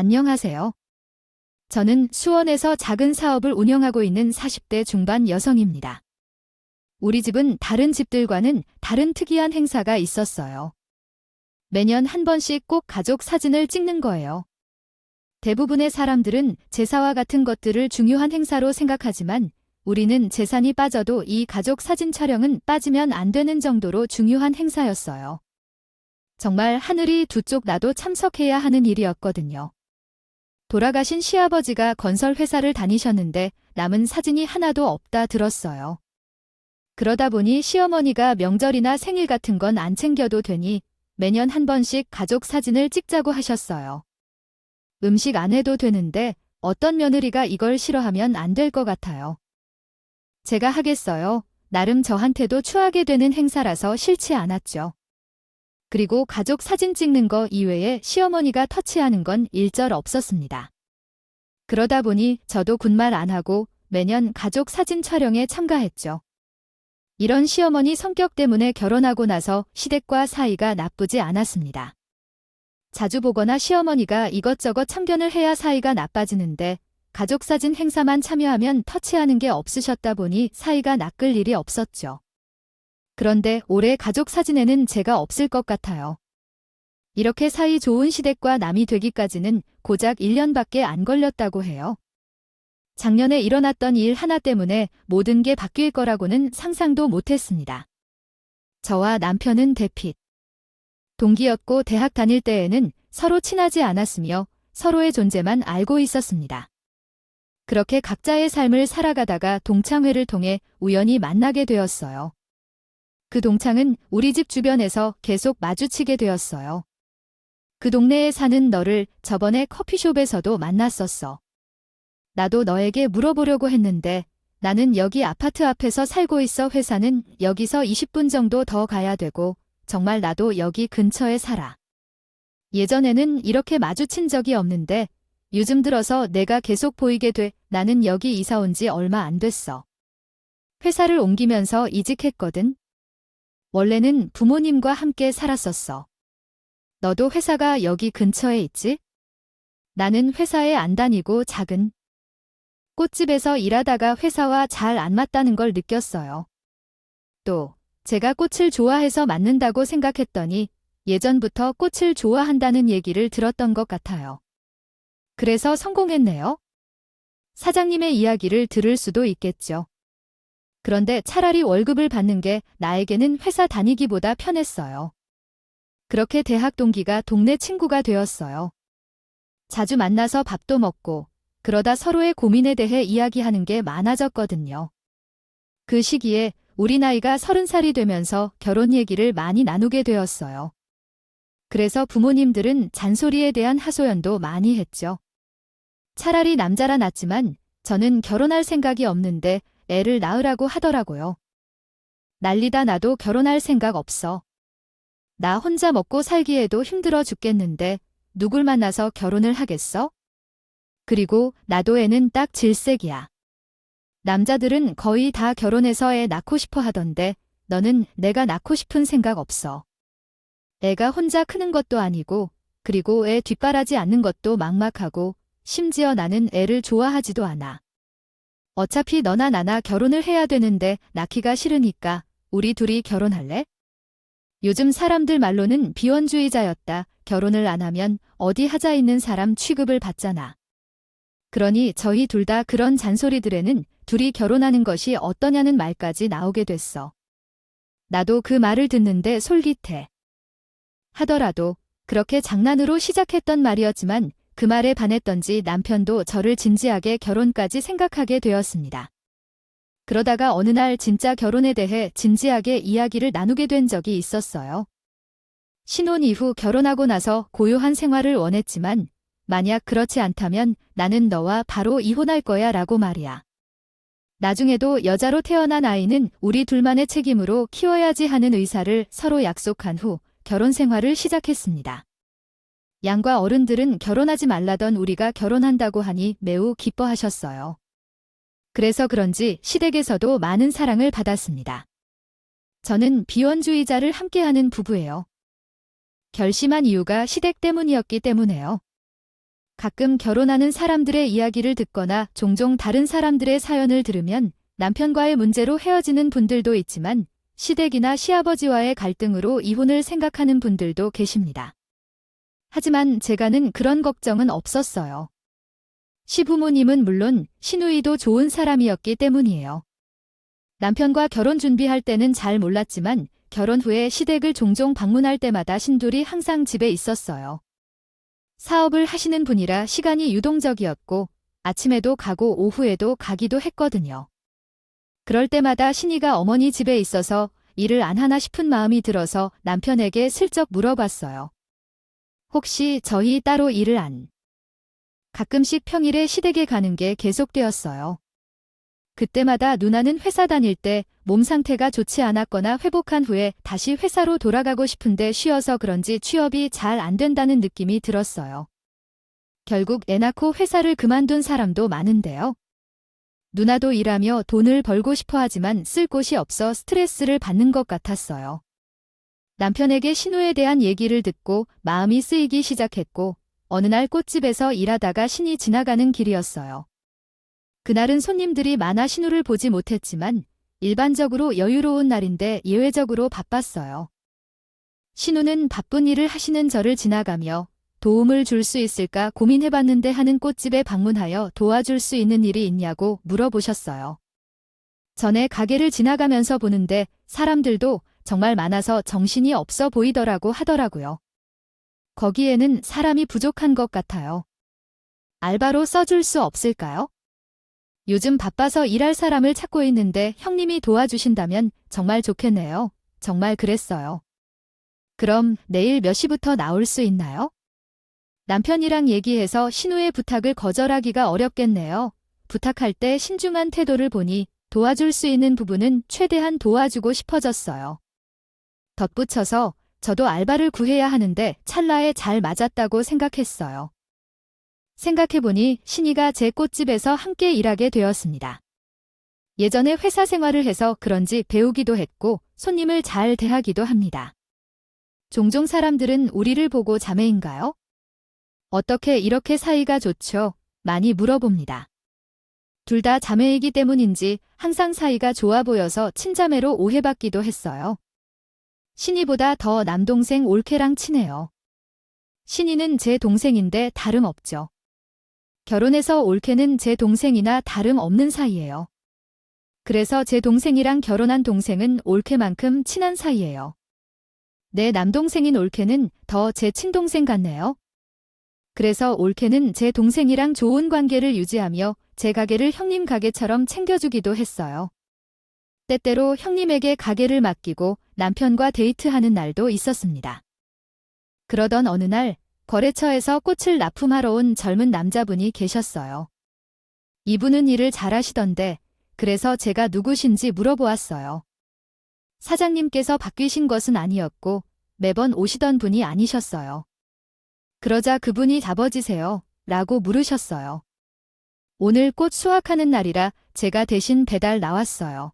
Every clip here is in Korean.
안녕하세요. 저는 수원에서 작은 사업을 운영하고 있는 40대 중반 여성입니다. 우리 집은 다른 집들과는 다른 특이한 행사가 있었어요. 매년 한 번씩 꼭 가족 사진을 찍는 거예요. 대부분의 사람들은 제사와 같은 것들을 중요한 행사로 생각하지만 우리는 재산이 빠져도 이 가족 사진 촬영은 빠지면 안 되는 정도로 중요한 행사였어요. 정말 하늘이 두 쪽 나도 참석해야 하는 일이었거든요. 돌아가신 시아버지가 건설 회사를 다니셨는데 남은 사진이 하나도 없다 들었어요. 그러다 보니 시어머니가 명절이나 생일 같은 건 안 챙겨도 되니 매년 한 번씩 가족 사진을 찍자고 하셨어요. 음식 안 해도 되는데 어떤 며느리가 이걸 싫어하면 안 될 것 같아요. 제가 하겠어요. 나름 저한테도 추하게 되는 행사라서 싫지 않았죠. 그리고 가족 사진 찍는 거 이외에 시어머니가 터치하는 건 일절 없었습니다. 그러다 보니 저도 군말 안 하고 매년 가족 사진 촬영에 참가했죠. 이런 시어머니 성격 때문에 결혼하고 나서 시댁과 사이가 나쁘지 않았습니다. 자주 보거나 시어머니가 이것저것 참견을 해야 사이가 나빠지는데 가족 사진 행사만 참여하면 터치하는 게 없으셨다 보니 사이가 낚을 일이 없었죠. 그런데 올해 가족 사진에는 제가 없을 것 같아요. 이렇게 사이 좋은 시댁과 남이 되기까지는 고작 1년밖에 안 걸렸다고 해요. 작년에 일어났던 일 하나 때문에 모든 게 바뀔 거라고는 상상도 못했습니다. 저와 남편은 대핏. 동기였고 대학 다닐 때에는 서로 친하지 않았으며 서로의 존재만 알고 있었습니다. 그렇게 각자의 삶을 살아가다가 동창회를 통해 우연히 만나게 되었어요. 그 동창은 우리 집 주변에서 계속 마주치게 되었어요. 그 동네에 사는 너를 저번에 커피숍에서도 만났었어. 나도 너에게 물어보려고 했는데 나는 여기 아파트 앞에서 살고 있어. 회사는 여기서 20분 정도 더 가야 되고 정말 나도 여기 근처에 살아. 예전에는 이렇게 마주친 적이 없는데 요즘 들어서 내가 계속 보이게 돼. 나는 여기 이사 온 지 얼마 안 됐어. 회사를 옮기면서 이직했거든. 원래는 부모님과 함께 살았었어. 너도 회사가 여기 근처에 있지? 나는 회사에 안 다니고 작은 꽃집에서 일하다가 회사와 잘 안 맞다는 걸 느꼈어요. 또 제가 꽃을 좋아해서 맞는다고 생각했더니 예전부터 꽃을 좋아한다는 얘기를 들었던 것 같아요. 그래서 성공했네요. 사장님의 이야기를 들을 수도 있겠죠. 그런데 차라리 월급을 받는 게 나에게는 회사 다니기보다 편했어요. 그렇게 대학 동기가 동네 친구가 되었어요. 자주 만나서 밥도 먹고 그러다 서로의 고민에 대해 이야기하는 게 많아졌거든요. 그 시기에 우리 나이가 30살이 되면서 결혼 얘기를 많이 나누게 되었어요. 그래서 부모님들은 잔소리에 대한 하소연도 많이 했죠. 차라리 남자라 낫지만 저는 결혼할 생각이 없는데 애를 낳으라고 하더라고요. 난리다. 나도 결혼할 생각 없어. 나 혼자 먹고 살기에도 힘들어 죽겠는데 누굴 만나서 결혼을 하겠어? 그리고 나도 애는 딱 질색이야. 남자들은 거의 다 결혼해서 애 낳고 싶어 하던데 너는 내가 낳고 싶은 생각 없어. 애가 혼자 크는 것도 아니고 그리고 애 뒷바라지 않는 것도 막막하고 심지어 나는 애를 좋아하지도 않아. 어차피 너나 나나 결혼을 해야 되는데 낳기가 싫으니까 우리 둘이 결혼할래? 요즘 사람들 말로는 비혼주의자였다. 결혼을 안 하면 어디 하자 있는 사람 취급을 받잖아. 그러니 저희 둘 다 그런 잔소리들에는 둘이 결혼하는 것이 어떠냐는 말까지 나오게 됐어. 나도 그 말을 듣는데 솔깃해. 하더라도 그렇게 장난으로 시작했던 말이었지만 그 말에 반했던지 남편도 저를 진지하게 결혼까지 생각하게 되었습니다. 그러다가 어느 날 진짜 결혼에 대해 진지하게 이야기를 나누게 된 적이 있었어요. 신혼 이후 결혼하고 나서 고요한 생활을 원했지만 만약 그렇지 않다면 나는 너와 바로 이혼할 거야 라고 말이야. 나중에도 여자로 태어난 아이는 우리 둘만의 책임으로 키워야지 하는 의사를 서로 약속한 후 결혼 생활을 시작했습니다. 양과 어른들은 결혼하지 말라던 우리가 결혼한다고 하니 매우 기뻐하셨어요. 그래서 그런지 시댁에서도 많은 사랑을 받았습니다. 저는 비혼주의자를 함께하는 부부예요. 결심한 이유가 시댁 때문이었기 때문에요. 가끔 결혼하는 사람들의 이야기를 듣거나 종종 다른 사람들의 사연을 들으면 남편과의 문제로 헤어지는 분들도 있지만 시댁이나 시아버지와의 갈등으로 이혼을 생각하는 분들도 계십니다. 하지만 제가는 그런 걱정은 없었어요. 시부모님은 물론 시누이도 좋은 사람이었기 때문이에요. 남편과 결혼 준비할 때는 잘 몰랐지만 결혼 후에 시댁을 종종 방문할 때마다 신둘이 항상 집에 있었어요. 사업을 하시는 분이라 시간이 유동적이었고 아침에도 가고 오후에도 가기도 했거든요. 그럴 때마다 신이가 어머니 집에 있어서 일을 안 하나 싶은 마음이 들어서 남편에게 슬쩍 물어봤어요. 혹시 저희 따로 일을 안? 가끔씩 평일에 시댁에 가는 게 계속되었어요. 그때마다 누나는 회사 다닐 때 몸 상태가 좋지 않았거나 회복한 후에 다시 회사로 돌아가고 싶은데 쉬어서 그런지 취업이 잘 안 된다는 느낌이 들었어요. 결국 애 낳고 회사를 그만둔 사람도 많은데요. 누나도 일하며 돈을 벌고 싶어 하지만 쓸 곳이 없어 스트레스를 받는 것 같았어요. 남편에게 신우에 대한 얘기를 듣고 마음이 쓰이기 시작했고 어느 날 꽃집에서 일하다가 신이 지나가는 길이었어요. 그날은 손님들이 많아 신우를 보지 못했지만 일반적으로 여유로운 날인데 예외적으로 바빴어요. 신우는 바쁜 일을 하시는 저를 지나가며 도움을 줄 수 있을까 고민해봤는데 하는 꽃집에 방문하여 도와줄 수 있는 일이 있냐고 물어보셨어요. 전에 가게를 지나가면서 보는데 사람들도 정말 많아서 정신이 없어 보이더라고 하더라고요. 거기에는 사람이 부족한 것 같아요. 알바로 써줄 수 없을까요? 요즘 바빠서 일할 사람을 찾고 있는데 형님이 도와주신다면 정말 좋겠네요. 정말 그랬어요. 그럼 내일 몇 시부터 나올 수 있나요? 남편이랑 얘기해서 신우의 부탁을 거절하기가 어렵겠네요. 부탁할 때 신중한 태도를 보니 도와줄 수 있는 부분은 최대한 도와주고 싶어졌어요. 덧붙여서 저도 알바를 구해야 하는데 찰나에 잘 맞았다고 생각했어요. 생각해보니 신이가 제 꽃집에서 함께 일하게 되었습니다. 예전에 회사 생활을 해서 그런지 배우기도 했고 손님을 잘 대하기도 합니다. 종종 사람들은 우리를 보고 자매인가요? 어떻게 이렇게 사이가 좋죠? 많이 물어봅니다. 둘 다 자매이기 때문인지 항상 사이가 좋아 보여서 친자매로 오해받기도 했어요. 신이보다 더 남동생 올케랑 친해요. 신이는 제 동생인데 다름없죠. 결혼해서 올케는 제 동생이나 다름없는 사이예요. 그래서 제 동생이랑 결혼한 동생은 올케만큼 친한 사이예요. 내 남동생인 올케는 더 제 친동생 같네요. 그래서 올케는 제 동생이랑 좋은 관계를 유지하며 제 가게를 형님 가게처럼 챙겨주기도 했어요. 때때로 형님에게 가게를 맡기고 남편과 데이트하는 날도 있었습니다. 그러던 어느 날 거래처에서 꽃을 납품하러 온 젊은 남자분이 계셨어요. 이분은 일을 잘하시던데 그래서 제가 누구신지 물어보았어요. 사장님께서 바뀌신 것은 아니었고 매번 오시던 분이 아니셨어요. 그러자 그분이 아버지세요? 라고 물으셨어요. 오늘 꽃 수확하는 날이라 제가 대신 배달 나왔어요.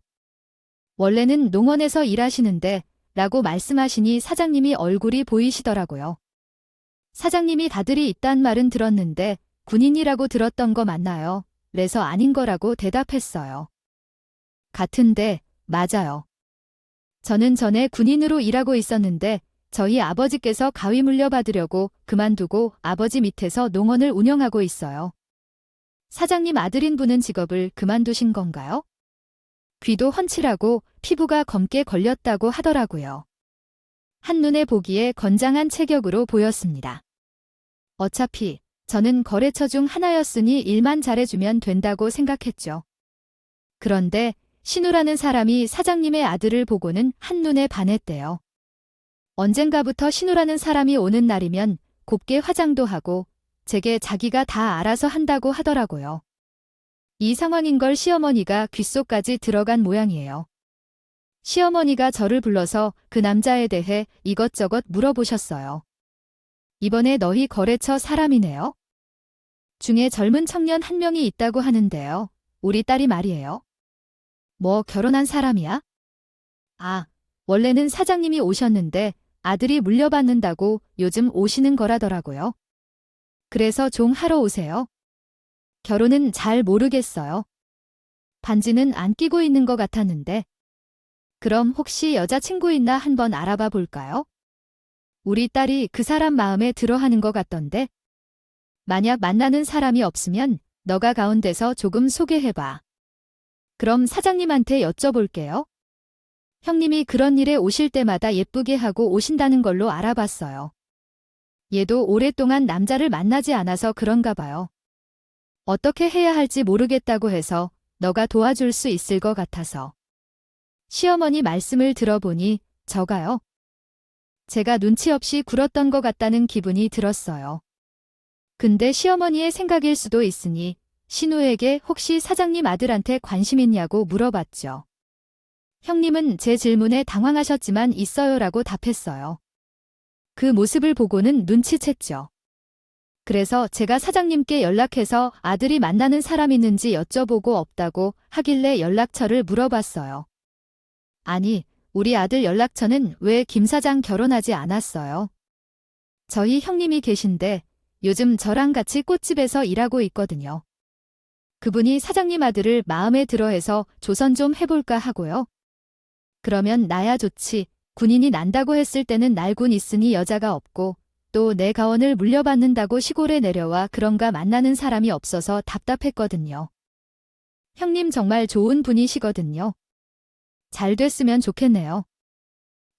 원래는 농원에서 일하시는데 라고 말씀하시니 사장님이 얼굴이 보이시더라고요. 사장님이 다들이 있단 말은 들었는데 군인이라고 들었던 거 맞나요? 그래서 아닌 거라고 대답했어요. 같은데 맞아요. 저는 전에 군인으로 일하고 있었는데 저희 아버지께서 가위 물려받으려고 그만두고 아버지 밑에서 농원을 운영하고 있어요. 사장님 아들인 분은 직업을 그만두신 건가요? 귀도 훤칠하고 피부가 검게 걸렸다고 하더라고요. 한눈에 보기에 건장한 체격으로 보였습니다. 어차피 저는 거래처 중 하나였으니 일만 잘해주면 된다고 생각했죠. 그런데 신우라는 사람이 사장님의 아들을 보고는 한눈에 반했대요. 언젠가부터 신우라는 사람이 오는 날이면 곱게 화장도 하고 제게 자기가 다 알아서 한다고 하더라고요. 이 상황인 걸 시어머니가 귓속까지 들어간 모양이에요. 시어머니가 저를 불러서 그 남자에 대해 이것저것 물어보셨어요. 이번에 너희 거래처 사람이네요? 중에 젊은 청년 한 명이 있다고 하는데요. 우리 딸이 말이에요. 뭐 결혼한 사람이야? 아, 원래는 사장님이 오셨는데 아들이 물려받는다고 요즘 오시는 거라더라고요. 그래서 종 하러 오세요. 결혼은 잘 모르겠어요. 반지는 안 끼고 있는 것 같았는데. 그럼 혹시 여자친구 있나 한번 알아봐 볼까요? 우리 딸이 그 사람 마음에 들어 하는 것 같던데. 만약 만나는 사람이 없으면 너가 가운데서 조금 소개해봐. 그럼 사장님한테 여쭤볼게요. 형님이 그런 일에 오실 때마다 예쁘게 하고 오신다는 걸로 알아봤어요. 얘도 오랫동안 남자를 만나지 않아서 그런가 봐요. 어떻게 해야 할지 모르겠다고 해서 너가 도와줄 수 있을 것 같아서. 시어머니 말씀을 들어보니 저가요. 제가 눈치 없이 굴었던 것 같다는 기분이 들었어요. 근데 시어머니의 생각일 수도 있으니 신우에게 혹시 사장님 아들한테 관심 있냐고 물어봤죠. 형님은 제 질문에 당황하셨지만 있어요라고 답했어요. 그 모습을 보고는 눈치챘죠. 그래서 제가 사장님께 연락해서 아들이 만나는 사람 있는지 여쭤보고 없다고 하길래 연락처를 물어봤어요. 아니, 우리 아들 연락처는 왜 김 사장 결혼하지 않았어요? 저희 형님이 계신데 요즘 저랑 같이 꽃집에서 일하고 있거든요. 그분이 사장님 아들을 마음에 들어해서 조선 좀 해볼까 하고요. 그러면 나야 좋지. 군인이 난다고 했을 때는 날군 있으니 여자가 없고 또 내 가원을 물려받는다고 시골에 내려와 그런가 만나는 사람이 없어서 답답했거든요. 형님 정말 좋은 분이시거든요. 잘 됐으면 좋겠네요.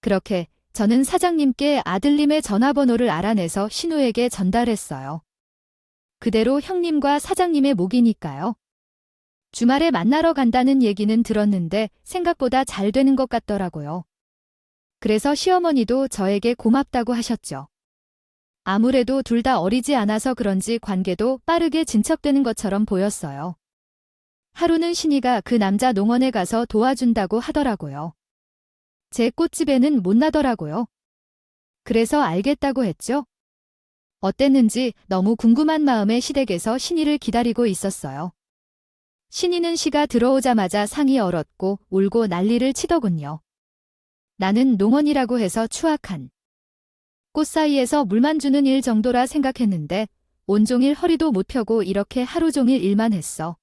그렇게 저는 사장님께 아들님의 전화번호를 알아내서 신우에게 전달했어요. 그대로 형님과 사장님의 목이니까요. 주말에 만나러 간다는 얘기는 들었는데 생각보다 잘 되는 것 같더라고요. 그래서 시어머니도 저에게 고맙다고 하셨죠. 아무래도 둘 다 어리지 않아서 그런지 관계도 빠르게 진척되는 것처럼 보였어요. 하루는 신이가 그 남자 농원에 가서 도와준다고 하더라고요. 제 꽃집에는 못 나더라고요. 그래서 알겠다고 했죠. 어땠는지 너무 궁금한 마음에 시댁에서 신이를 기다리고 있었어요. 신이는 시가 들어오자마자 상이 얼었고 울고 난리를 치더군요. 나는 농원이라고 해서 추악한 꽃 사이에서 물만 주는 일 정도라 생각했는데 온종일 허리도 못 펴고 이렇게 하루 종일 일만 했어.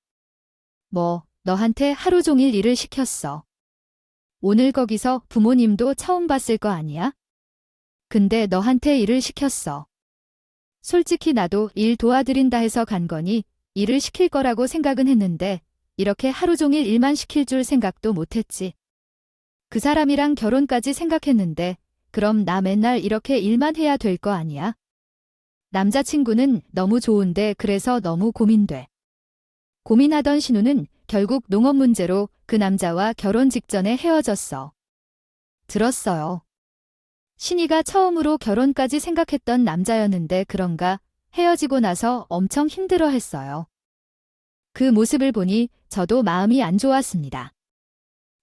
뭐, 너한테 하루 종일 일을 시켰어. 오늘 거기서 부모님도 처음 봤을 거 아니야? 근데 너한테 일을 시켰어. 솔직히 나도 일 도와드린다 해서 간 거니 일을 시킬 거라고 생각은 했는데 이렇게 하루 종일 일만 시킬 줄 생각도 못했지. 그 사람이랑 결혼까지 생각했는데 그럼 나 맨날 이렇게 일만 해야 될 거 아니야? 남자친구는 너무 좋은데 그래서 너무 고민돼. 고민하던 신우는 결국 농업 문제로 그 남자와 결혼 직전에 헤어졌어. 들었어요. 신이가 처음으로 결혼까지 생각했던 남자였는데 그런가 헤어지고 나서 엄청 힘들어했어요. 그 모습을 보니 저도 마음이 안 좋았습니다.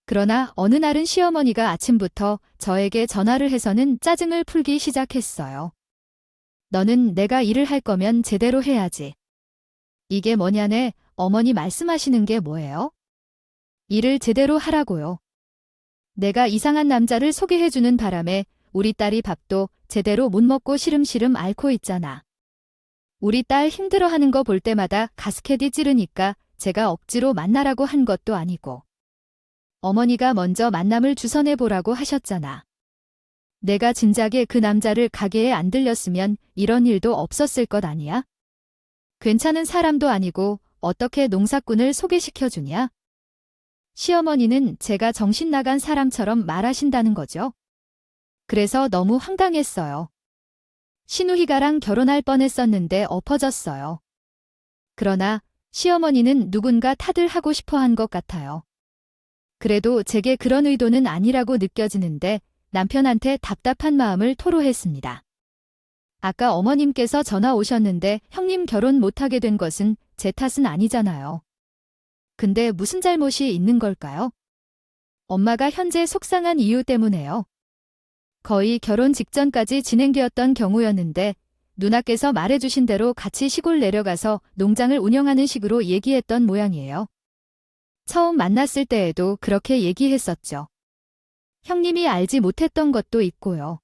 그러나 어느 날은 시어머니가 아침부터 저에게 전화를 해서는 짜증을 풀기 시작했어요. 너는 내가 일을 할 거면 제대로 해야지. 이게 뭐냐네, 어머니 말씀하시는 게 뭐예요? 일을 제대로 하라고요. 내가 이상한 남자를 소개해주는 바람에 우리 딸이 밥도 제대로 못 먹고 시름시름 앓고 있잖아. 우리 딸 힘들어하는 거 볼 때마다 가스켓이 찌르니까 제가 억지로 만나라고 한 것도 아니고. 어머니가 먼저 만남을 주선해보라고 하셨잖아. 내가 진작에 그 남자를 가게에 안 들렸으면 이런 일도 없었을 것 아니야? 괜찮은 사람도 아니고 어떻게 농사꾼을 소개시켜주냐? 시어머니는 제가 정신 나간 사람처럼 말하신다는 거죠. 그래서 너무 황당했어요. 신우희가랑 결혼할 뻔했었는데 엎어졌어요. 그러나 시어머니는 누군가 탓을 하고 싶어 한 것 같아요. 그래도 제게 그런 의도는 아니라고 느껴지는데 남편한테 답답한 마음을 토로했습니다. 아까 어머님께서 전화 오셨는데 형님 결혼 못하게 된 것은 제 탓은 아니잖아요. 근데 무슨 잘못이 있는 걸까요? 엄마가 현재 속상한 이유 때문에요. 거의 결혼 직전까지 진행되었던 경우였는데 누나께서 말해주신 대로 같이 시골 내려가서 농장을 운영하는 식으로 얘기했던 모양이에요. 처음 만났을 때에도 그렇게 얘기했었죠. 형님이 알지 못했던 것도 있고요.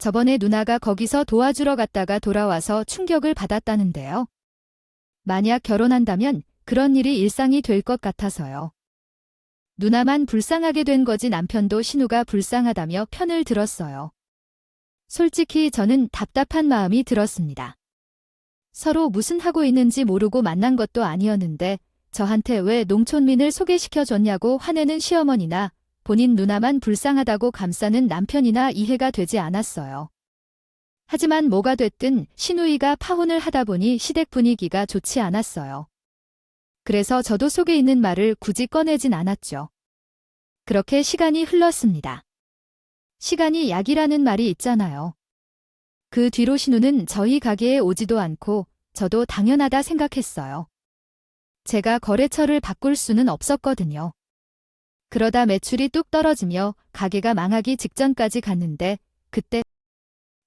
저번에 누나가 거기서 도와주러 갔다가 돌아와서 충격을 받았다는데요. 만약 결혼한다면 그런 일이 일상이 될 것 같아서요. 누나만 불쌍하게 된 거지 남편도 신우가 불쌍하다며 편을 들었어요. 솔직히 저는 답답한 마음이 들었습니다. 서로 무슨 하고 있는지 모르고 만난 것도 아니었는데 저한테 왜 농촌민을 소개시켜줬냐고 화내는 시어머니나 본인 누나만 불쌍하다고 감싸는 남편이나 이해가 되지 않았어요. 하지만 뭐가 됐든 시누이가 파혼을 하다 보니 시댁 분위기가 좋지 않았어요. 그래서 저도 속에 있는 말을 굳이 꺼내진 않았죠. 그렇게 시간이 흘렀습니다. 시간이 약이라는 말이 있잖아요. 그 뒤로 신우는 저희 가게에 오지도 않고 저도 당연하다 생각했어요. 제가 거래처를 바꿀 수는 없었거든요. 그러다 매출이 뚝 떨어지며 가게가 망하기 직전까지 갔는데 그때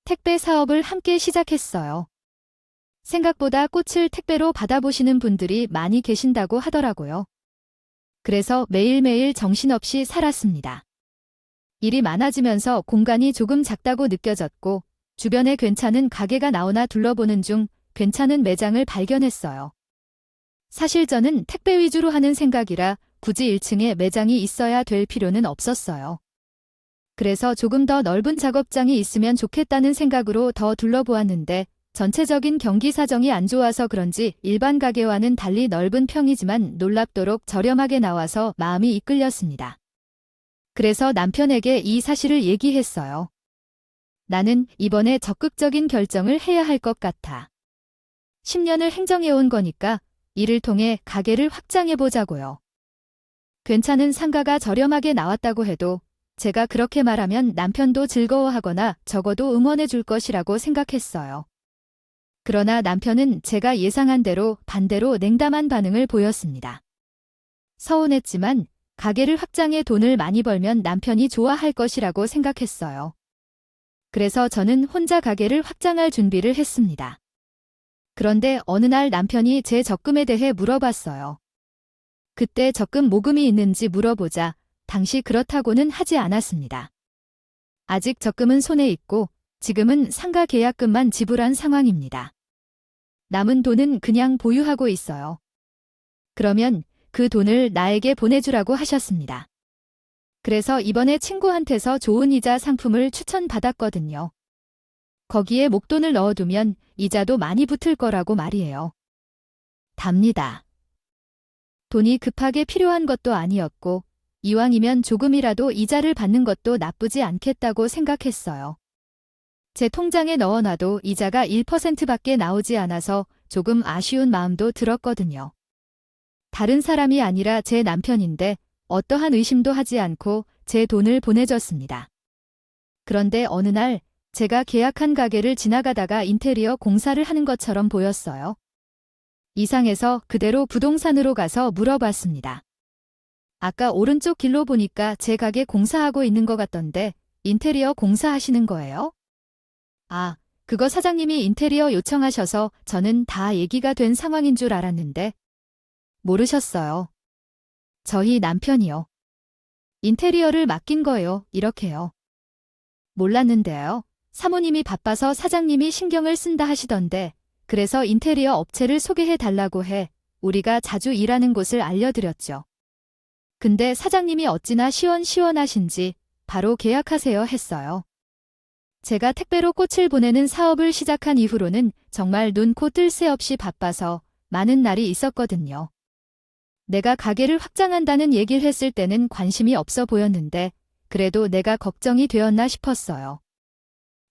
택배 사업을 함께 시작했어요. 생각보다 꽃을 택배로 받아보시는 분들이 많이 계신다고 하더라고요. 그래서 매일매일 정신없이 살았습니다. 일이 많아지면서 공간이 조금 작다고 느껴졌고 주변에 괜찮은 가게가 나오나 둘러보는 중 괜찮은 매장을 발견했어요. 사실 저는 택배 위주로 하는 생각이라 굳이 1층에 매장이 있어야 될 필요는 없었어요. 그래서 조금 더 넓은 작업장이 있으면 좋겠다는 생각으로 더 둘러보았는데 전체적인 경기 사정이 안 좋아서 그런지 일반 가게와는 달리 넓은 평이지만 놀랍도록 저렴하게 나와서 마음이 이끌렸습니다. 그래서 남편에게 이 사실을 얘기했어요. 나는 이번에 적극적인 결정을 해야 할 것 같아. 10년을 행정해온 거니까 이를 통해 가게를 확장해보자고요. 괜찮은 상가가 저렴하게 나왔다고 해도 제가 그렇게 말하면 남편도 즐거워하거나 적어도 응원해줄 것이라고 생각했어요. 그러나 남편은 제가 예상한 대로 반대로 냉담한 반응을 보였습니다. 서운했지만 가게를 확장해 돈을 많이 벌면 남편이 좋아할 것이라고 생각했어요. 그래서 저는 혼자 가게를 확장할 준비를 했습니다. 그런데 어느 날 남편이 제 적금에 대해 물어봤어요. 그때 적금 모금이 있는지 물어보자 당시 그렇다고는 하지 않았습니다. 아직 적금은 손에 있고 지금은 상가 계약금만 지불한 상황입니다. 남은 돈은 그냥 보유하고 있어요. 그러면 그 돈을 나에게 보내주라고 하셨습니다. 그래서 이번에 친구한테서 좋은 이자 상품을 추천받았거든요. 거기에 목돈을 넣어두면 이자도 많이 붙을 거라고 말이에요. 답니다. 돈이 급하게 필요한 것도 아니었고 이왕이면 조금이라도 이자를 받는 것도 나쁘지 않겠다고 생각했어요. 제 통장에 넣어놔도 이자가 1%밖에 나오지 않아서 조금 아쉬운 마음도 들었거든요. 다른 사람이 아니라 제 남편인데 어떠한 의심도 하지 않고 제 돈을 보내줬습니다. 그런데 어느 날 제가 계약한 가게를 지나가다가 인테리어 공사를 하는 것처럼 보였어요. 이상해서 그대로 부동산으로 가서 물어봤습니다. 아까 오른쪽 길로 보니까 제 가게 공사하고 있는 것 같던데 인테리어 공사하시는 거예요? 아, 그거 사장님이 인테리어 요청하셔서 저는 다 얘기가 된 상황인 줄 알았는데 모르셨어요. 저희 남편이요. 인테리어를 맡긴 거요. 이렇게요. 몰랐는데요. 사모님이 바빠서 사장님이 신경을 쓴다 하시던데 그래서 인테리어 업체를 소개해 달라고 해 우리가 자주 일하는 곳을 알려드렸죠. 근데 사장님이 어찌나 시원시원하신지 바로 계약하세요 했어요. 제가 택배로 꽃을 보내는 사업을 시작한 이후로는 정말 눈코 뜰 새 없이 바빠서 많은 날이 있었거든요. 내가 가게를 확장한다는 얘기를 했을 때는 관심이 없어 보였는데 그래도 내가 걱정이 되었나 싶었어요.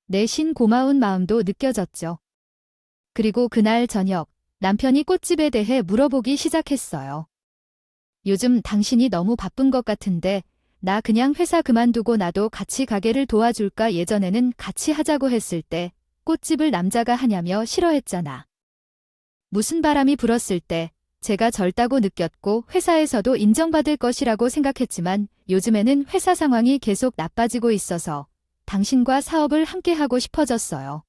내심 고마운 마음도 느껴졌죠. 그리고 그날 저녁 남편이 꽃집에 대해 물어보기 시작했어요. 요즘 당신이 너무 바쁜 것 같은데 나 그냥 회사 그만두고 나도 같이 가게를 도와줄까 예전에는 같이 하자고 했을 때 꽃집을 남자가 하냐며 싫어했잖아. 무슨 바람이 불었을 때 제가 젊다고 느꼈고 회사에서도 인정받을 것이라고 생각했지만 요즘에는 회사 상황이 계속 나빠지고 있어서 당신과 사업을 함께 하고 싶어졌어요.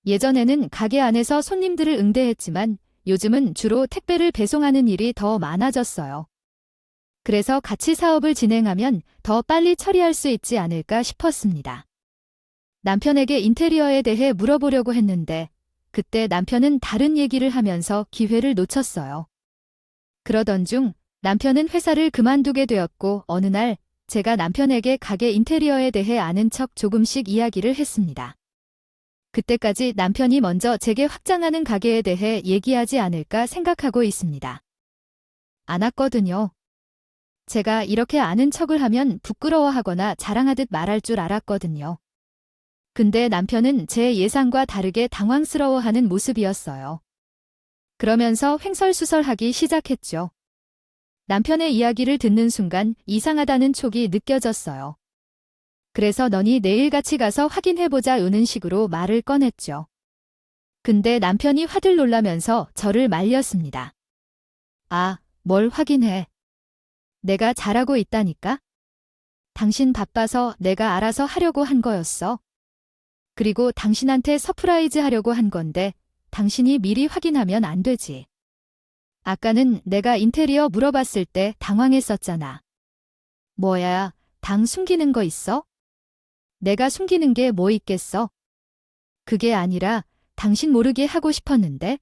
예전에는 가게 안에서 손님들을 응대했지만 요즘은 주로 택배를 배송하는 일이 더 많아졌어요. 그래서 같이 사업을 진행하면 더 빨리 처리할 수 있지 않을까 싶었습니다. 남편에게 인테리어에 대해 물어보려고 했는데 그때 남편은 다른 얘기를 하면서 기회를 놓쳤어요. 그러던 중 남편은 회사를 그만두게 되었고 어느 날 제가 남편에게 가게 인테리어에 대해 아는 척 조금씩 이야기를 했습니다. 그때까지 남편이 먼저 제게 확장하는 가게에 대해 얘기하지 않을까 생각하고 있습니다. 안 왔거든요. 제가 이렇게 아는 척을 하면 부끄러워하거나 자랑하듯 말할 줄 알았거든요. 근데 남편은 제 예상과 다르게 당황스러워하는 모습이었어요. 그러면서 횡설수설하기 시작했죠. 남편의 이야기를 듣는 순간 이상하다는 촉이 느껴졌어요. 그래서 너니 내일 같이 가서 확인해보자 요는 식으로 말을 꺼냈죠. 근데 남편이 화들 놀라면서 저를 말렸습니다. 아, 뭘 확인해. 내가 잘하고 있다니까? 당신 바빠서 내가 알아서 하려고 한 거였어. 그리고 당신한테 서프라이즈 하려고 한 건데 당신이 미리 확인하면 안 되지. 아까는 내가 인테리어 물어봤을 때 당황했었잖아. 뭐야, 당 숨기는 거 있어? 내가 숨기는 게 뭐 있겠어? 그게 아니라 당신 모르게 하고 싶었는데?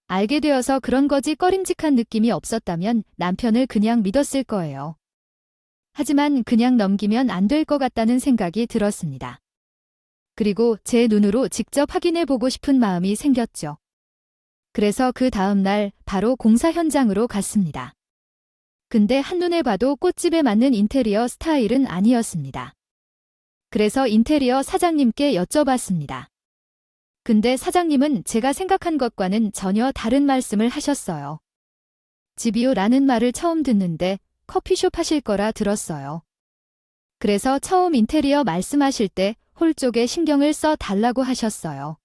알게 되어서 그런 거지 꺼림직한 느낌이 없었다면 남편을 그냥 믿었을 거예요. 하지만 그냥 넘기면 안 될 것 같다는 생각이 들었습니다. 그리고 제 눈으로 직접 확인해 보고 싶은 마음이 생겼죠. 그래서 그 다음 날 바로 공사 현장으로 갔습니다. 근데 한눈에 봐도 꽃집에 맞는 인테리어 스타일은 아니었습니다. 그래서 인테리어 사장님께 여쭤봤습니다. 근데 사장님은 제가 생각한 것과는 전혀 다른 말씀을 하셨어요. 집이요라는 말을 처음 듣는데 커피숍 하실 거라 들었어요. 그래서 처음 인테리어 말씀하실 때 홀 쪽에 신경을 써 달라고 하셨어요.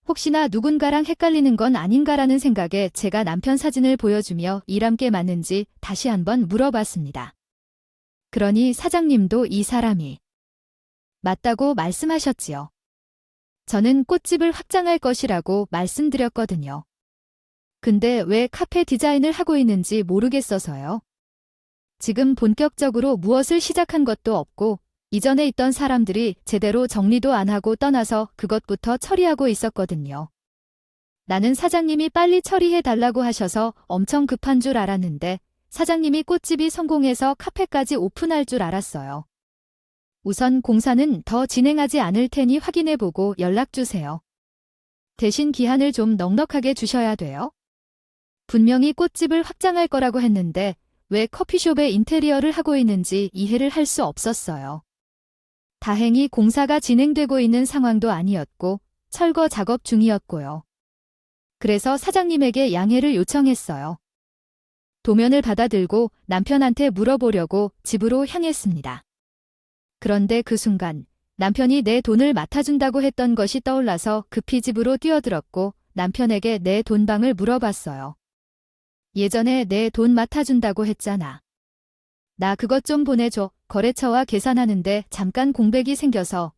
혹시나 누군가랑 헷갈리는 건 아닌가라는 생각에 제가 남편 사진을 보여주며 일함께 맞는지 다시 한번 물어봤습니다. 그러니 사장님도 이 사람이 맞다고 말씀하셨지요. 저는 꽃집을 확장할 것이라고 말씀드렸거든요. 근데 왜 카페 디자인을 하고 있는지 모르겠어서요. 지금 본격적으로 무엇을 시작한 것도 없고 이전에 있던 사람들이 제대로 정리도 안 하고 떠나서 그것부터 처리하고 있었거든요. 나는 사장님이 빨리 처리해 달라고 하셔서 엄청 급한 줄 알았는데 사장님이 꽃집이 성공해서 카페까지 오픈할 줄 알았어요. 우선 공사는 더 진행하지 않을 테니 확인해보고 연락주세요. 대신 기한을 좀 넉넉하게 주셔야 돼요. 분명히 꽃집을 확장할 거라고 했는데 왜 커피숍의 인테리어를 하고 있는지 이해를 할 수 없었어요. 다행히 공사가 진행되고 있는 상황도 아니었고 철거 작업 중이었고요. 그래서 사장님에게 양해를 요청했어요. 도면을 받아들고 남편한테 물어보려고 집으로 향했습니다. 그런데 그 순간 남편이 내 돈을 맡아준다고 했던 것이 떠올라서 급히 집으로 뛰어들었고 남편에게 내 돈방을 물어봤어요. 예전에 내 돈 맡아준다고 했잖아. 나 그것 좀 보내줘. 거래처와 계산하는데 잠깐 공백이 생겨서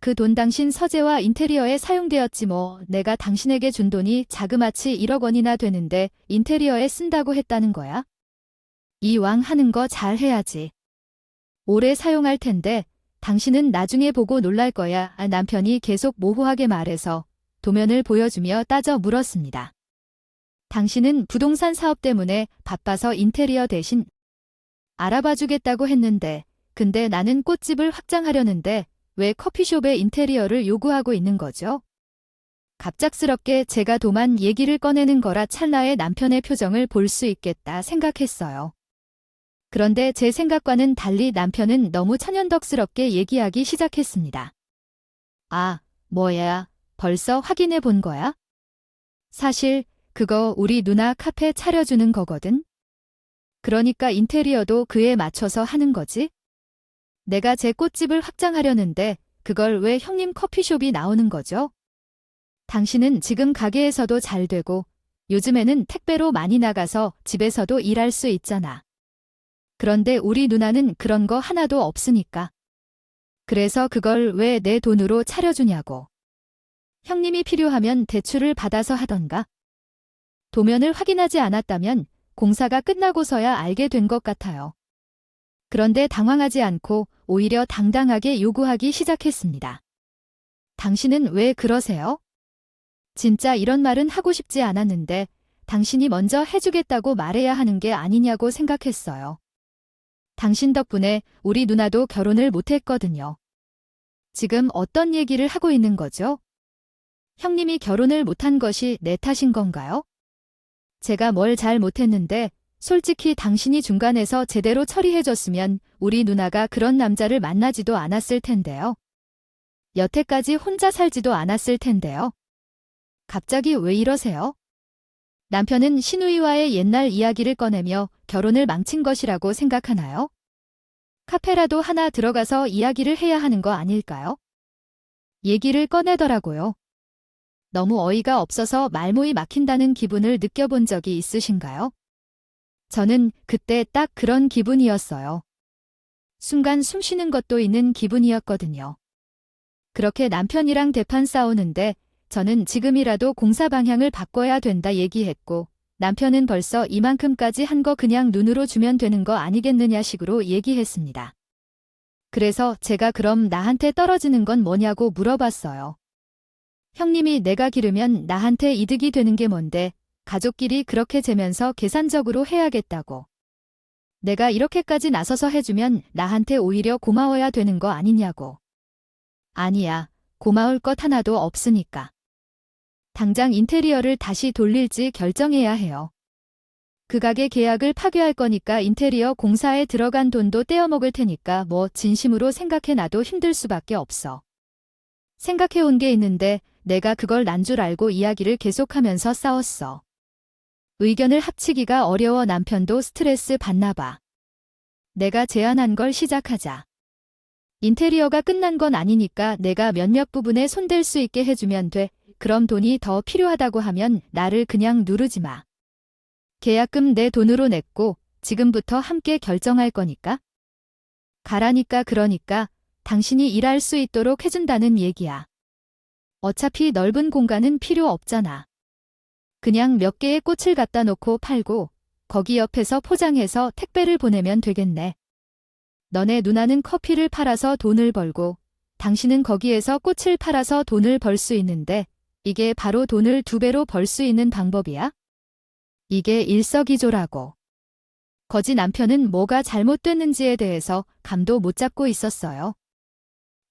그 돈 당신 서재와 인테리어에 사용되었지 뭐. 내가 당신에게 준 돈이 자그마치 1억 원이나 되는데 인테리어에 쓴다고 했다는 거야? 이왕 하는 거 잘 해야지. 오래 사용할 텐데 당신은 나중에 보고 놀랄 거야. 남편이 계속 모호하게 말해서 도면을 보여주며 따져 물었습니다. 당신은 부동산 사업 때문에 바빠서 인테리어 대신 알아봐주겠다고 했는데 근데 나는 꽃집을 확장하려는데 왜 커피숍의 인테리어를 요구하고 있는 거죠? 갑작스럽게 제가 도만 얘기를 꺼내는 거라 찰나의 남편의 표정을 볼 수 있겠다 생각했어요. 그런데 제 생각과는 달리 남편은 너무 천연덕스럽게 얘기하기 시작했습니다. 뭐야, 벌써 확인해 본 거야? 사실 그거 우리 누나 카페 차려주는 거거든? 그러니까 인테리어도 그에 맞춰서 하는 거지? 내가 제 꽃집을 확장하려는데 그걸 왜 형님 커피숍이 나오는 거죠? 당신은 지금 가게에서도 잘 되고 요즘에는 택배로 많이 나가서 집에서도 일할 수 있잖아. 그런데 우리 누나는 그런 거 하나도 없으니까. 그래서 그걸 왜 내 돈으로 차려주냐고. 형님이 필요하면 대출을 받아서 하던가. 도면을 확인하지 않았다면 공사가 끝나고서야 알게 된 것 같아요. 그런데 당황하지 않고 오히려 당당하게 요구하기 시작했습니다. 당신은 왜 그러세요? 진짜 이런 말은 하고 싶지 않았는데 당신이 먼저 해주겠다고 말해야 하는 게 아니냐고 생각했어요. 당신 덕분에 우리 누나도 결혼을 못했거든요. 지금 어떤 얘기를 하고 있는 거죠? 형님이 결혼을 못한 것이 내 탓인 건가요? 제가 뭘 잘 못했는데 솔직히 당신이 중간에서 제대로 처리해줬으면 우리 누나가 그런 남자를 만나지도 않았을 텐데요. 여태까지 혼자 살지도 않았을 텐데요. 갑자기 왜 이러세요? 남편은 신우이와의 옛날 이야기를 꺼내며 결혼을 망친 것이라고 생각하나요? 카페라도 하나 들어가서 이야기를 해야 하는 거 아닐까요? 얘기를 꺼내더라고요. 너무 어이가 없어서 말문이 막힌다는 기분을 느껴본 적이 있으신가요? 저는 그때 딱 그런 기분이었어요. 순간 숨 쉬는 것도 있는 기분이었거든요. 그렇게 남편이랑 대판 싸우는데 저는 지금이라도 공사 방향을 바꿔야 된다 얘기했고 남편은 벌써 이만큼까지 한 거 그냥 눈으로 주면 되는 거 아니겠느냐 식으로 얘기했습니다. 그래서 제가 그럼 나한테 떨어지는 건 뭐냐고 물어봤어요. 형님이 내가 기르면 나한테 이득이 되는 게 뭔데 가족끼리 그렇게 재면서 계산적으로 해야겠다고. 내가 이렇게까지 나서서 해주면 나한테 오히려 고마워야 되는 거 아니냐고. 아니야, 고마울 것 하나도 없으니까. 당장 인테리어를 다시 돌릴지 결정해야 해요. 그 가게 계약을 파기할 거니까 인테리어 공사에 들어간 돈도 떼어먹을 테니까 뭐 진심으로 생각해놔도 힘들 수밖에 없어. 생각해온 게 있는데 내가 그걸 난 줄 알고 이야기를 계속하면서 싸웠어. 의견을 합치기가 어려워 남편도 스트레스 받나 봐. 내가 제안한 걸 시작하자. 인테리어가 끝난 건 아니니까 내가 몇몇 부분에 손댈 수 있게 해주면 돼. 그럼 돈이 더 필요하다고 하면 나를 그냥 누르지 마. 계약금 내 돈으로 냈고 지금부터 함께 결정할 거니까. 가라니까 그러니까 당신이 일할 수 있도록 해준다는 얘기야. 어차피 넓은 공간은 필요 없잖아. 그냥 몇 개의 꽃을 갖다 놓고 팔고 거기 옆에서 포장해서 택배를 보내면 되겠네. 너네 누나는 커피를 팔아서 돈을 벌고 당신은 거기에서 꽃을 팔아서 돈을 벌 수 있는데 이게 바로 돈을 2배로 벌 수 있는 방법이야? 이게 일석이조라고. 거지 남편은 뭐가 잘못됐는지에 대해서 감도 못 잡고 있었어요.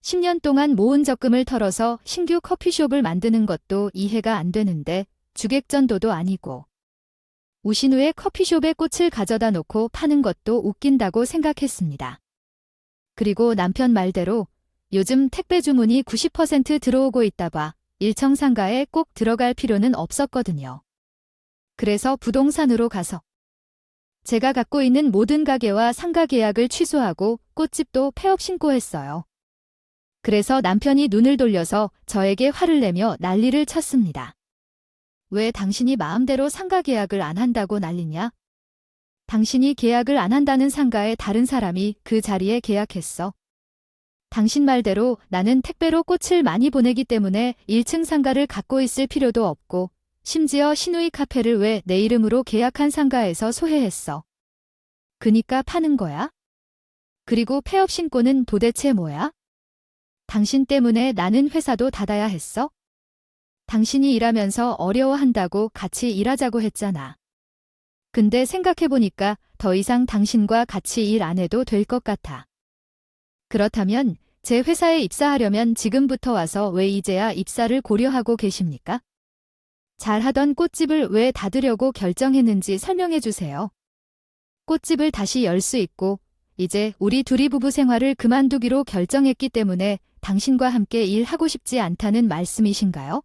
10년 동안 모은 적금을 털어서 신규 커피숍을 만드는 것도 이해가 안 되는데 주객전도도 아니고 우신우의 커피숍에 꽃을 가져다 놓고 파는 것도 웃긴다고 생각했습니다. 그리고 남편 말대로 요즘 택배 주문이 90% 들어오고 있다 봐 일청상가에 꼭 들어갈 필요는 없었거든요. 그래서 부동산으로 가서 제가 갖고 있는 모든 가게와 상가 계약을 취소하고 꽃집도 폐업 신고했어요. 그래서 남편이 눈을 돌려서 저에게 화를 내며 난리를 쳤습니다. 왜 당신이 마음대로 상가 계약을 안 한다고 난리냐? 당신이 계약을 안 한다는 상가에 다른 사람이 그 자리에 계약했어. 당신 말대로 나는 택배로 꽃을 많이 보내기 때문에 1층 상가를 갖고 있을 필요도 없고 심지어 신우이 카페를 왜 내 이름으로 계약한 상가에서 소해했어. 그니까 파는 거야? 그리고 폐업 신고는 도대체 뭐야? 당신 때문에 나는 회사도 닫아야 했어? 당신이 일하면서 어려워한다고 같이 일하자고 했잖아. 근데 생각해보니까 더 이상 당신과 같이 일 안 해도 될 것 같아. 그렇다면 제 회사에 입사하려면 지금부터 와서 왜 이제야 입사를 고려하고 계십니까? 잘하던 꽃집을 왜 닫으려고 결정했는지 설명해 주세요. 꽃집을 다시 열 수 있고 이제 우리 둘이 부부 생활을 그만두기로 결정했기 때문에 당신과 함께 일하고 싶지 않다는 말씀이신가요?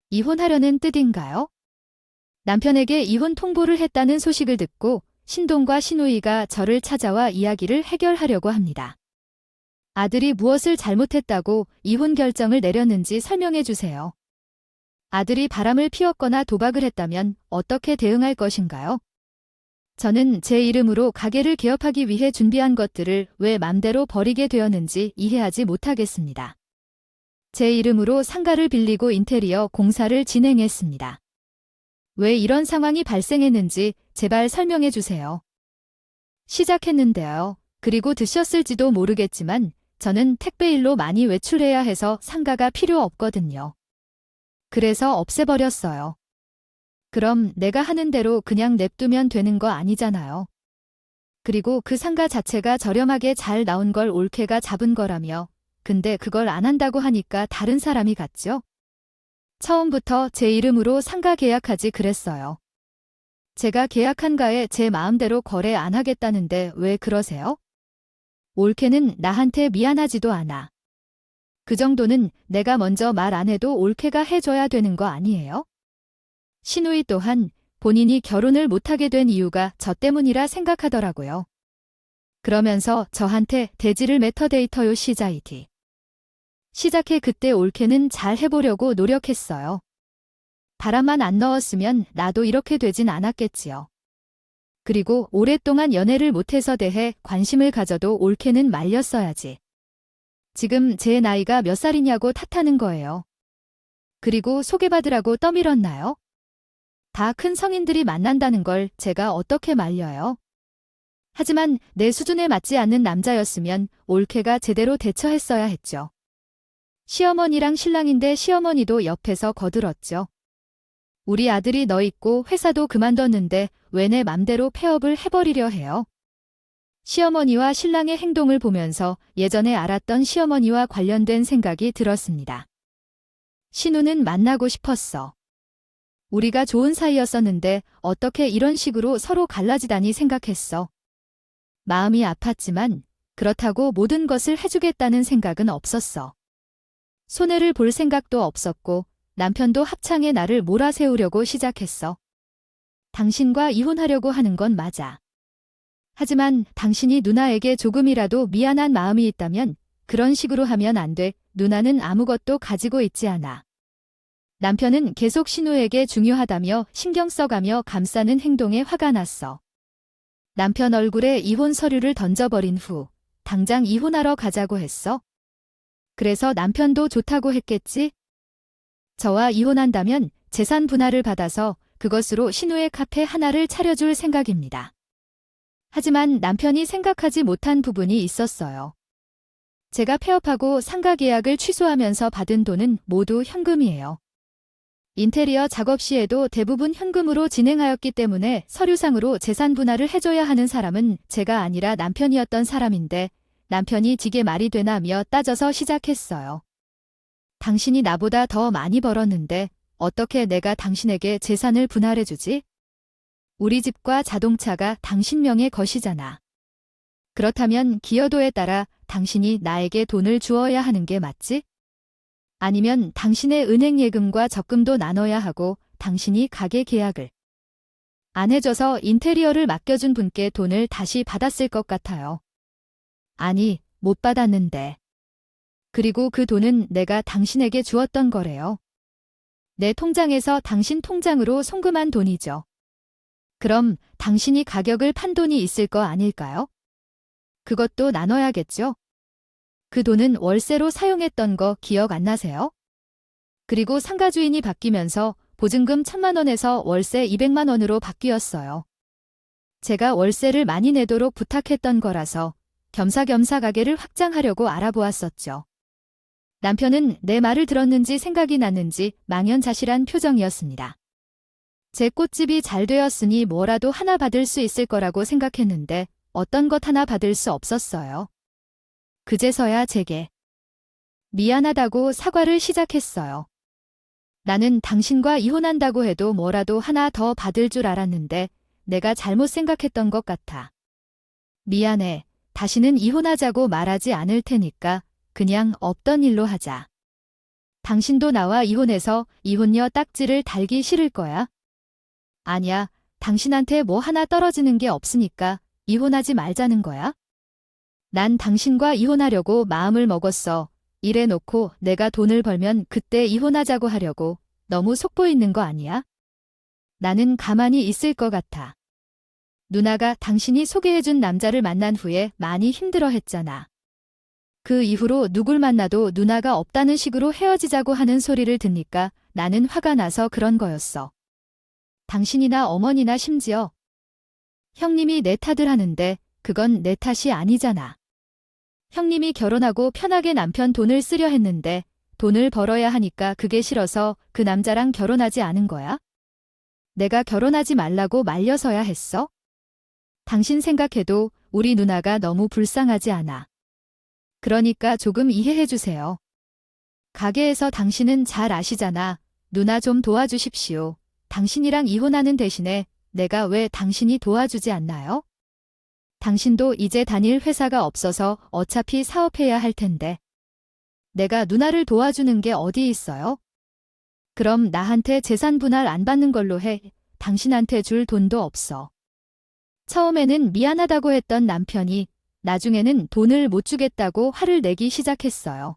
이혼하려는 뜻인가요? 남편에게 이혼 통보를 했다는 소식을 듣고 신동과 신우이가 저를 찾아와 이야기를 해결하려고 합니다. 아들이 무엇을 잘못했다고 이혼 결정을 내렸는지 설명해 주세요. 아들이 바람을 피웠거나 도박을 했다면 어떻게 대응할 것인가요? 저는 제 이름으로 가게를 개업하기 위해 준비한 것들을 왜 맘대로 버리게 되었는지 이해하지 못하겠습니다. 제 이름으로 상가를 빌리고 인테리어 공사를 진행했습니다. 왜 이런 상황이 발생했는지 제발 설명해 주세요. 시작했는데요. 그리고 드셨을지도 모르겠지만 저는 택배일로 많이 외출해야 해서 상가가 필요 없거든요. 그래서 없애버렸어요. 그럼 내가 하는 대로 그냥 냅두면 되는 거 아니잖아요. 그리고 그 상가 자체가 저렴하게 잘 나온 걸 올케가 잡은 거라며. 근데 그걸 안 한다고 하니까 다른 사람이 같죠? 처음부터 제 이름으로 상가 계약하지 그랬어요. 제가 계약한 가에 제 마음대로 거래 안 하겠다는데 왜 그러세요? 올케는 나한테 미안하지도 않아. 그 정도는 내가 먼저 말 안 해도 올케가 해줘야 되는 거 아니에요? 신우이 또한 본인이 결혼을 못하게 된 이유가 저 때문이라 생각하더라고요. 그러면서 저한테 대지를 메터데이터요 시자이티. 시작해 그때 올케는 잘 해보려고 노력했어요. 바람만 안 넣었으면 나도 이렇게 되진 않았겠지요. 그리고 오랫동안 연애를 못해서 대해 관심을 가져도 올케는 말렸어야지. 지금 제 나이가 몇 살이냐고 탓하는 거예요. 그리고 소개받으라고 떠밀었나요? 다 큰 성인들이 만난다는 걸 제가 어떻게 말려요? 하지만 내 수준에 맞지 않는 남자였으면 올케가 제대로 대처했어야 했죠. 시어머니랑 신랑인데 시어머니도 옆에서 거들었죠. 우리 아들이 너 있고 회사도 그만뒀는데 왜 내 맘대로 폐업을 해버리려 해요? 시어머니와 신랑의 행동을 보면서 예전에 알았던 시어머니와 관련된 생각이 들었습니다. 신우는 만나고 싶었어. 우리가 좋은 사이였었는데 어떻게 이런 식으로 서로 갈라지다니 생각했어. 마음이 아팠지만 그렇다고 모든 것을 해주겠다는 생각은 없었어. 손해를 볼 생각도 없었고 남편도 합창에 나를 몰아세우려고 시작했어. 당신과 이혼하려고 하는 건 맞아. 하지만 당신이 누나에게 조금이라도 미안한 마음이 있다면 그런 식으로 하면 안 돼. 누나는 아무것도 가지고 있지 않아. 남편은 계속 신우에게 중요하다며 신경 써가며 감싸는 행동에 화가 났어. 남편 얼굴에 이혼 서류를 던져버린 후 당장 이혼하러 가자고 했어. 그래서 남편도 좋다고 했겠지? 저와 이혼한다면 재산 분할을 받아서 그것으로 신우의 카페 하나를 차려줄 생각입니다. 하지만 남편이 생각하지 못한 부분이 있었어요. 제가 폐업하고 상가 계약을 취소하면서 받은 돈은 모두 현금이에요. 인테리어 작업 시에도 대부분 현금으로 진행하였기 때문에 서류상으로 재산 분할을 해줘야 하는 사람은 제가 아니라 남편이었던 사람인데 남편이 지게 말이 되나며 따져서 시작했어요. 당신이 나보다 더 많이 벌었는데 어떻게 내가 당신에게 재산을 분할해주지? 우리 집과 자동차가 당신 명의 것이잖아. 그렇다면 기여도에 따라 당신이 나에게 돈을 주어야 하는 게 맞지? 아니면 당신의 은행 예금과 적금도 나눠야 하고 당신이 가게 계약을 안 해줘서 인테리어를 맡겨준 분께 돈을 다시 받았을 것 같아요. 아니, 못 받았는데. 그리고 그 돈은 내가 당신에게 주었던 거래요. 내 통장에서 당신 통장으로 송금한 돈이죠. 그럼 당신이 가격을 판 돈이 있을 거 아닐까요? 그것도 나눠야겠죠? 그 돈은 월세로 사용했던 거 기억 안 나세요? 그리고 상가 주인이 바뀌면서 보증금 1,000만 원에서 월세 200만 원으로 바뀌었어요. 제가 월세를 많이 내도록 부탁했던 거라서 겸사겸사 가게를 확장하려고 알아보았었죠. 남편은 내 말을 들었는지 생각이 났는지 망연자실한 표정이었습니다. 제 꽃집이 잘 되었으니 뭐라도 하나 받을 수 있을 거라고 생각했는데 어떤 것 하나 받을 수 없었어요. 그제서야 제게 미안하다고 사과를 시작했어요. 나는 당신과 이혼한다고 해도 뭐라도 하나 더 받을 줄 알았는데 내가 잘못 생각했던 것 같아. 미안해. 다시는 이혼하자고 말하지 않을 테니까 그냥 없던 일로 하자. 당신도 나와 이혼해서 이혼녀 딱지를 달기 싫을 거야? 아니야. 당신한테 뭐 하나 떨어지는 게 없으니까 이혼하지 말자는 거야? 난 당신과 이혼하려고 마음을 먹었어. 이래놓고 내가 돈을 벌면 그때 이혼하자고 하려고 너무 속보 있는 거 아니야? 나는 가만히 있을 것 같아. 누나가 당신이 소개해준 남자를 만난 후에 많이 힘들어했잖아. 그 이후로 누굴 만나도 누나가 없다는 식으로 헤어지자고 하는 소리를 듣니까 나는 화가 나서 그런 거였어. 당신이나 어머니나 심지어 형님이 내 탓을 하는데 그건 내 탓이 아니잖아. 형님이 결혼하고 편하게 남편 돈을 쓰려 했는데 돈을 벌어야 하니까 그게 싫어서 그 남자랑 결혼하지 않은 거야? 내가 결혼하지 말라고 말려서야 했어? 당신 생각해도 우리 누나가 너무 불쌍하지 않아. 그러니까 조금 이해해 주세요. 가게에서 당신은 잘 아시잖아. 누나 좀 도와주십시오. 당신이랑 이혼하는 대신에 내가 왜 당신이 도와주지 않나요? 당신도 이제 다닐 회사가 없어서 어차피 사업해야 할 텐데. 내가 누나를 도와주는 게 어디 있어요? 그럼 나한테 재산 분할 안 받는 걸로 해. 당신한테 줄 돈도 없어. 처음에는 미안하다고 했던 남편이 나중에는 돈을 못 주겠다고 화를 내기 시작했어요.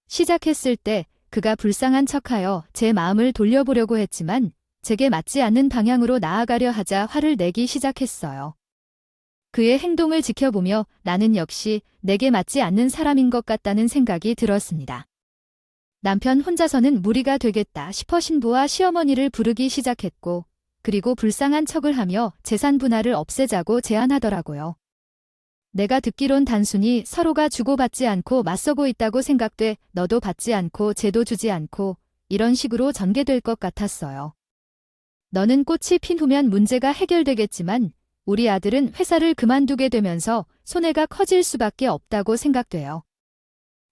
시작했을 때 그가 불쌍한 척하여 제 마음을 돌려보려고 했지만 제게 맞지 않는 방향으로 나아가려 하자 화를 내기 시작했어요. 그의 행동을 지켜보며 나는 역시 내게 맞지 않는 사람인 것 같다는 생각이 들었습니다. 남편 혼자서는 무리가 되겠다 싶어 신부와 시어머니를 부르기 시작했고 그리고 불쌍한 척을 하며 재산 분할을 없애자고 제안하더라고요. 내가 듣기론 단순히 서로가 주고받지 않고 맞서고 있다고 생각돼 너도 받지 않고 쟤도 주지 않고 이런 식으로 전개될 것 같았어요. 너는 꽃이 핀 후면 문제가 해결되겠지만 우리 아들은 회사를 그만두게 되면서 손해가 커질 수밖에 없다고 생각돼요.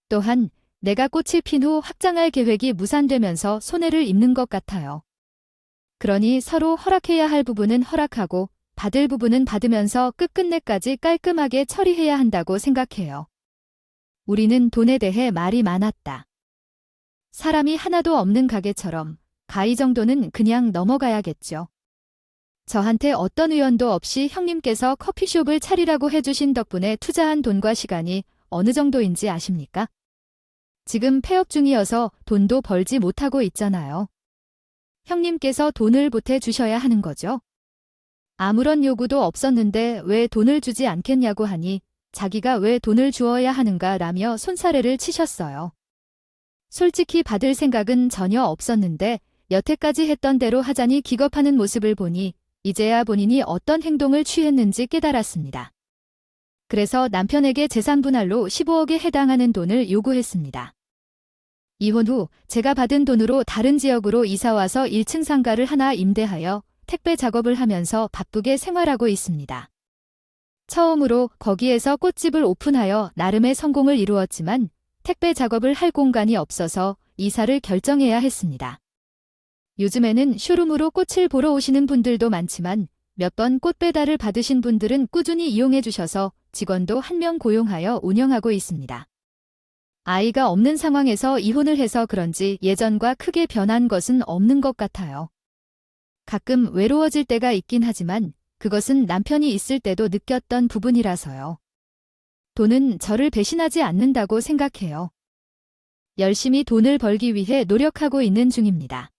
또한 내가 꽃이 핀 후 확장할 계획이 무산되면서 손해를 입는 것 같아요. 그러니 서로 허락해야 할 부분은 허락하고 받을 부분은 받으면서 끝끝내까지 깔끔하게 처리해야 한다고 생각해요. 우리는 돈에 대해 말이 많았다. 사람이 하나도 없는 가게처럼 가이 정도는 그냥 넘어가야겠죠. 저한테 어떤 의원도 없이 형님께서 커피숍을 차리라고 해주신 덕분에 투자한 돈과 시간이 어느 정도인지 아십니까? 지금 폐업 중이어서 돈도 벌지 못하고 있잖아요. 형님께서 돈을 보태주셔야 하는 거죠. 아무런 요구도 없었는데 왜 돈을 주지 않겠냐고 하니 자기가 왜 돈을 주어야 하는가 라며 손사래를 치셨어요. 솔직히 받을 생각은 전혀 없었는데 여태까지 했던 대로 하자니 기겁하는 모습을 보니 이제야 본인이 어떤 행동을 취했는지 깨달았습니다. 그래서 남편에게 재산 분할로 15억에 해당하는 돈을 요구했습니다. 이혼 후 제가 받은 돈으로 다른 지역으로 이사와서 1층 상가를 하나 임대하여 택배 작업을 하면서 바쁘게 생활하고 있습니다. 처음으로 거기에서 꽃집을 오픈하여 나름의 성공을 이루었지만 택배 작업을 할 공간이 없어서 이사를 결정해야 했습니다. 요즘에는 쇼룸으로 꽃을 보러 오시는 분들도 많지만 몇 번 꽃 배달을 받으신 분들은 꾸준히 이용해 주셔서 직원도 1명 고용하여 운영하고 있습니다. 아이가 없는 상황에서 이혼을 해서 그런지 예전과 크게 변한 것은 없는 것 같아요. 가끔 외로워질 때가 있긴 하지만 그것은 남편이 있을 때도 느꼈던 부분이라서요. 돈은 저를 배신하지 않는다고 생각해요. 열심히 돈을 벌기 위해 노력하고 있는 중입니다.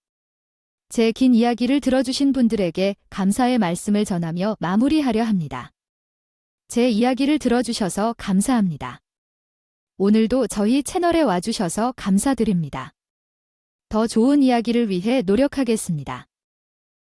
제 긴 이야기를 들어주신 분들에게 감사의 말씀을 전하며 마무리하려 합니다. 제 이야기를 들어주셔서 감사합니다. 오늘도 저희 채널에 와주셔서 감사드립니다. 더 좋은 이야기를 위해 노력하겠습니다.